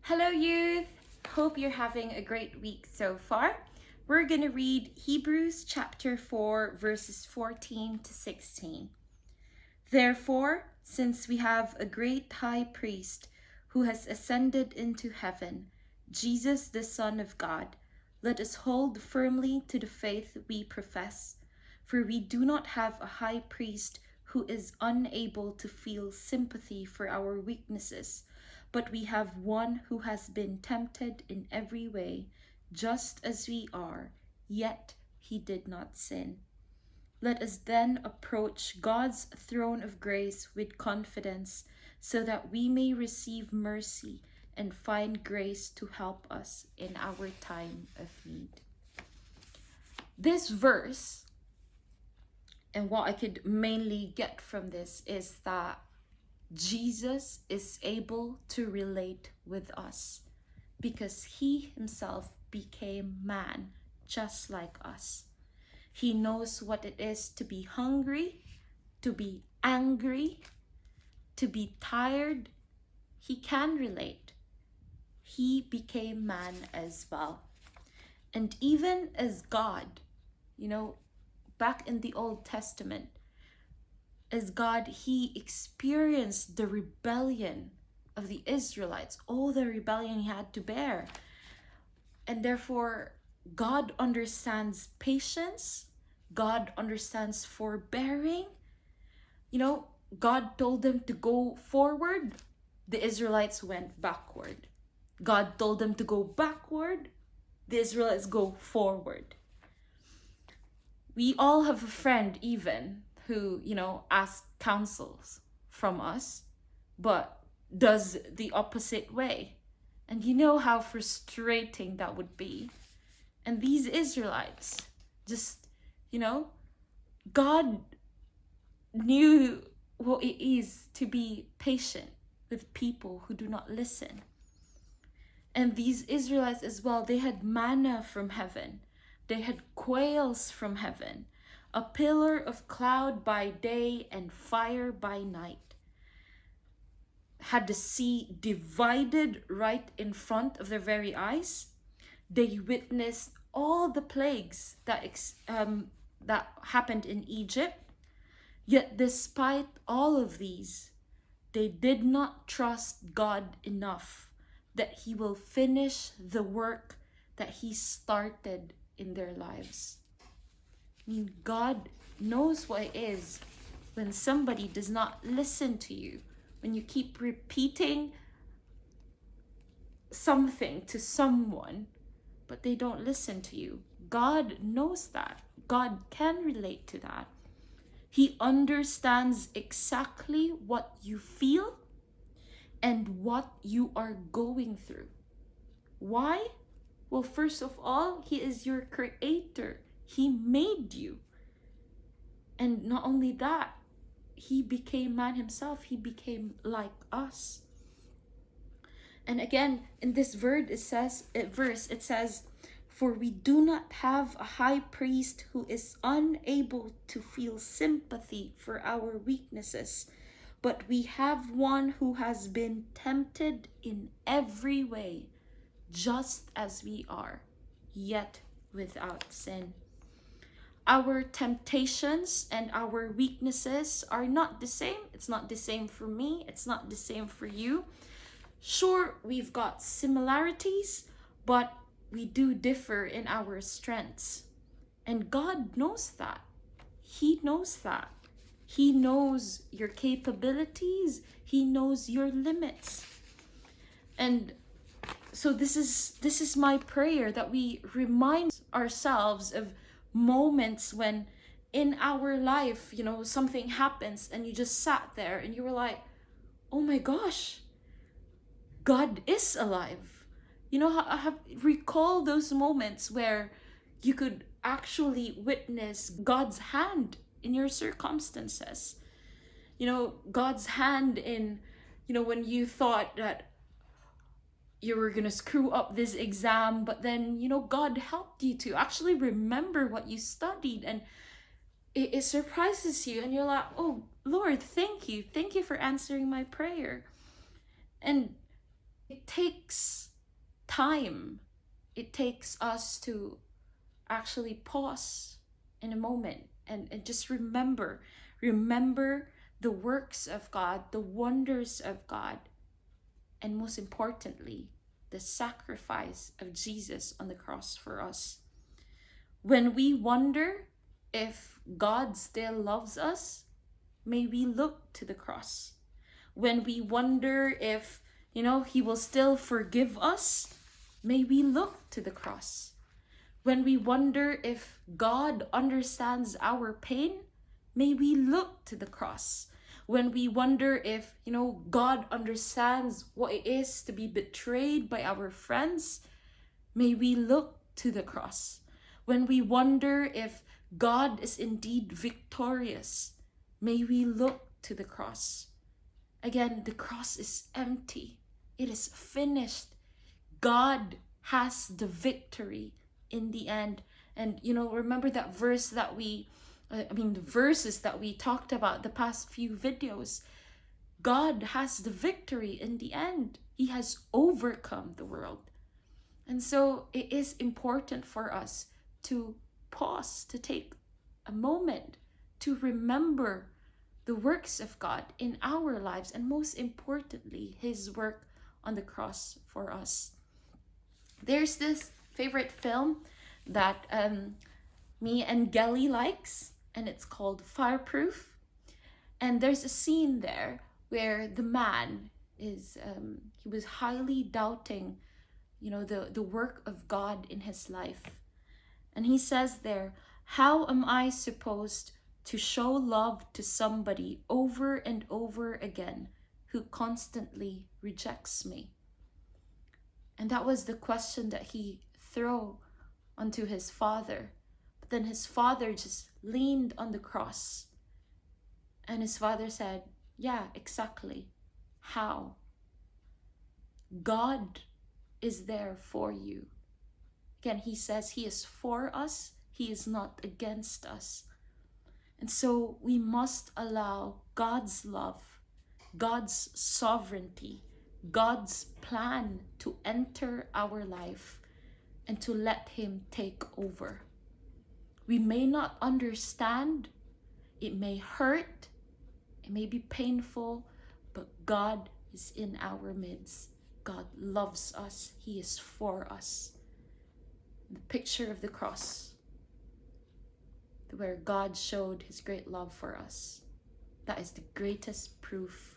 Hello, youth. Hope you're having a great week so far. We're going to read Hebrews chapter 4, verses 14 to 16. Therefore, since we have a great high priest who has ascended into heaven, Jesus, the Son of God, let us hold firmly to the faith we profess. For we do not have a high priest who is unable to feel sympathy for our weaknesses, but we have one who has been tempted in every way, just as we are, yet he did not sin. Let us then approach God's throne of grace with confidence, so that we may receive mercy and find grace to help us in our time of need. This verse, and what I could mainly get from this, is that Jesus is able to relate with us because he himself became man just like us. He knows what it is to be hungry, to be angry, to be tired. He can relate. He became man as well. And even as God, back in the Old Testament, as God, he experienced the rebellion of the Israelites, all the rebellion he had to bear. And therefore, God understands patience. God understands forbearing. God told them to go forward. The Israelites went backward. God told them to go backward. The Israelites go forward. We all have a friend even who, asks counsels from us, but does the opposite way. And you know how frustrating that would be. And these Israelites just, God knew what it is to be patient with people who do not listen. And these Israelites as well, they had manna from heaven. They had quails from heaven, a pillar of cloud by day and fire by night. Had the sea divided right in front of their very eyes. They witnessed all the plagues that happened in Egypt. Yet despite all of these, they did not trust God enough that he will finish the work that he started in their lives. God knows what it is when somebody does not listen to you, when you keep repeating something to someone, but they don't listen to you. God knows that. God can relate to that. He understands exactly what you feel and what you are going through. Why? Well, first of all, he is your creator. He made you. And not only that, he became man himself. He became like us. And again, in this verse, it says, for we do not have a high priest who is unable to feel sympathy for our weaknesses, but we have one who has been tempted in every way, just as we are, yet without sin. Our temptations and our weaknesses are not the same. It's not the same for me. It's not the same for you. Sure, we've got similarities, but we do differ in our strengths. And God knows that. He knows that. He knows your capabilities. He knows your limits. And so this is my prayer, that we remind ourselves of moments when in our life, something happens and you just sat there and you were like, oh my gosh, God is alive. Recall those moments where you could actually witness God's hand in your circumstances. God's hand in, when you thought that you were going to screw up this exam, but then, God helped you to actually remember what you studied, and it surprises you, and you're like, oh, Lord, thank you. Thank you for answering my prayer. And takes time. It takes us to actually pause in a moment and just remember the works of God, the wonders of God, and most importantly, the sacrifice of Jesus on the cross for us. When we wonder if God still loves us, may we look to the cross. When we wonder if, he will still forgive us, may we look to the cross. When we wonder if God understands our pain, may we look to the cross. When we wonder if, God understands what it is to be betrayed by our friends, may we look to the cross. When we wonder if God is indeed victorious, may we look to the cross. Again, the cross is empty. It is finished. God has the victory in the end. And remember that verse that the verses that we talked about the past few videos. God has the victory in the end. He has overcome the world. And so it is important for us to pause, to take a moment to remember the works of God in our lives, and most importantly, his work on the cross for us. There's this favorite film that me and Gelly likes, and it's called Fireproof. And there's a scene there where the man is, he was highly doubting, the work of God in his life. And he says there, how am I supposed to show love to somebody over and over again who constantly rejects me? And that was the question that he threw onto his father. But then his father just leaned on the cross. And his father said, yeah, exactly. How? God is there for you. Again, he says he is for us. He is not against us. And so we must allow God's love, God's sovereignty, God's plan to enter our life and to let him take over. We may not understand, it may hurt, it may be painful, but God is in our midst. God loves us. He is for us. The picture of the cross, where God showed his great love for us, that is the greatest proof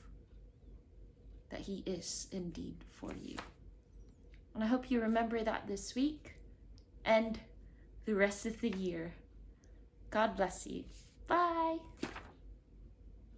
that he is indeed for you. And I hope you remember that this week and the rest of the year. God bless you. Bye.